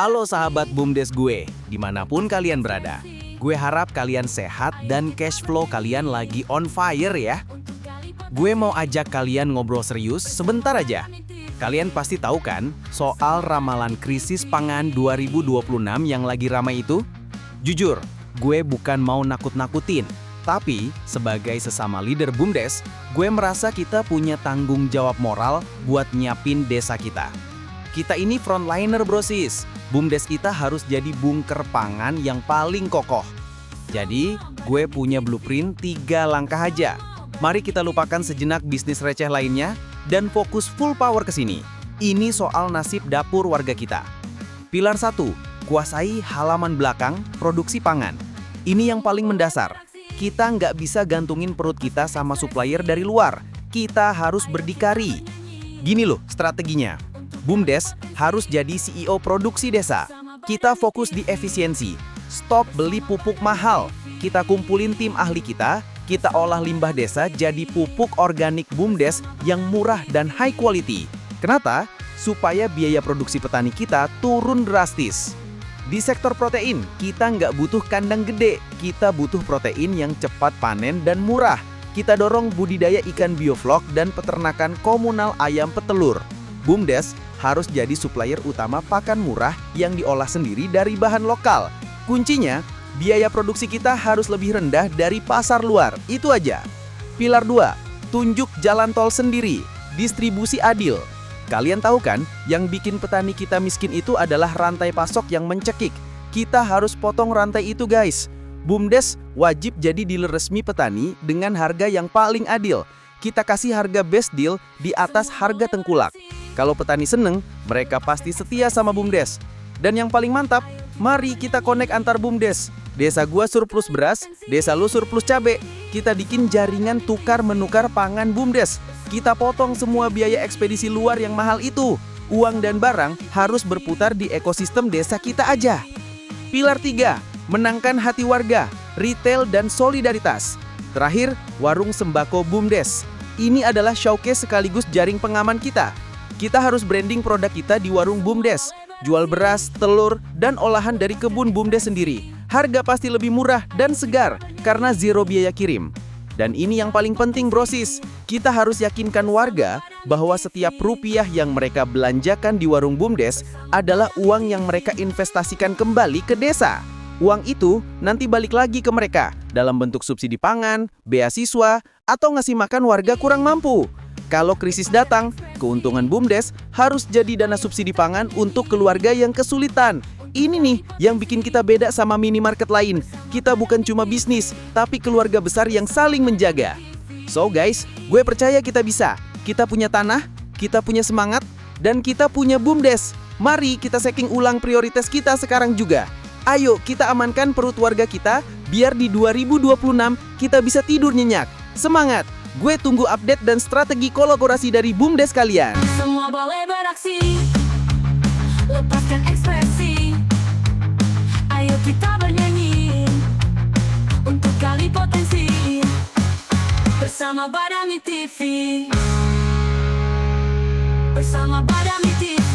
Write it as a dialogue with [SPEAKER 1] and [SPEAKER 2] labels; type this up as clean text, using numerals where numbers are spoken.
[SPEAKER 1] Halo sahabat BUMDes gue, dimanapun kalian berada. Gue harap kalian sehat dan cash flow kalian lagi on fire ya. Gue mau ajak kalian ngobrol serius sebentar aja. Kalian pasti tahu kan soal ramalan krisis pangan 2026 yang lagi ramai itu? Jujur, gue bukan mau nakut-nakutin. Tapi, sebagai sesama leader BUMDes, gue merasa kita punya tanggung jawab moral buat nyiapin desa kita. Kita ini frontliner brosis. BUMDes kita harus jadi bunker pangan yang paling kokoh. Jadi, gue punya blueprint 3 langkah aja. Mari kita lupakan sejenak bisnis receh lainnya dan fokus full power ke sini. Ini soal nasib dapur warga kita. Pilar 1, kuasai halaman belakang produksi pangan. Ini yang paling mendasar. Kita nggak bisa gantungin perut kita sama supplier dari luar. Kita harus berdikari. Gini loh strateginya. BUMDes harus jadi CEO produksi desa. Kita fokus di efisiensi. Stop beli pupuk mahal. Kita kumpulin tim ahli kita olah limbah desa jadi pupuk organik BUMDes yang murah dan high quality. Kenapa? Supaya biaya produksi petani kita turun drastis. Di sektor protein, kita nggak butuh kandang gede. Kita butuh protein yang cepat panen dan murah. Kita dorong budidaya ikan bioflok dan peternakan komunal ayam petelur. BUMDes harus jadi supplier utama pakan murah yang diolah sendiri dari bahan lokal. Kuncinya, biaya produksi kita harus lebih rendah dari pasar luar. Itu aja. Pilar 2, tunjuk jalan tol sendiri, distribusi adil. Kalian tahu kan, yang bikin petani kita miskin itu adalah rantai pasok yang mencekik. Kita harus potong rantai itu guys. BUMDes wajib jadi dealer resmi petani dengan harga yang paling adil. Kita kasih harga best deal di atas harga tengkulak. Kalau petani seneng, mereka pasti setia sama BUMDes. Dan yang paling mantap, mari kita connect antar BUMDes. Desa gua surplus beras, desa lu surplus cabe. Kita bikin jaringan tukar-menukar pangan BUMDes. Kita potong semua biaya ekspedisi luar yang mahal itu. Uang dan barang harus berputar di ekosistem desa kita aja. Pilar 3, menangkan hati warga, retail dan solidaritas. Terakhir, warung sembako BUMDes. Ini adalah showcase sekaligus jaring pengaman kita. Kita harus branding produk kita di warung BUMDes. Jual beras, telur, dan olahan dari kebun BUMDes sendiri. Harga pasti lebih murah dan segar karena zero biaya kirim. Dan ini yang paling penting brosis. Kita harus yakinkan warga bahwa setiap rupiah yang mereka belanjakan di warung BUMDes adalah uang yang mereka investasikan kembali ke desa. Uang itu nanti balik lagi ke mereka dalam bentuk subsidi pangan, beasiswa, atau ngasih makan warga kurang mampu. Kalau krisis datang, keuntungan BUMDes harus jadi dana subsidi pangan untuk keluarga yang kesulitan. Ini nih yang bikin kita beda sama minimarket lain. Kita bukan cuma bisnis, tapi keluarga besar yang saling menjaga. So guys, gue percaya kita bisa. Kita punya tanah, kita punya semangat, dan kita punya BUMDes. Mari kita setting ulang prioritas kita sekarang juga. Ayo kita amankan perut warga kita, biar di 2026 kita bisa tidur nyenyak. Semangat! Gue tunggu update dan strategi kolaborasi dari BUMDes kalian.
[SPEAKER 2] Semua boleh beraksi, lepaskan ekspresi. Ayo kita bernyanyi untuk gali potensi bersama Badami TV. Bersama Badami TV.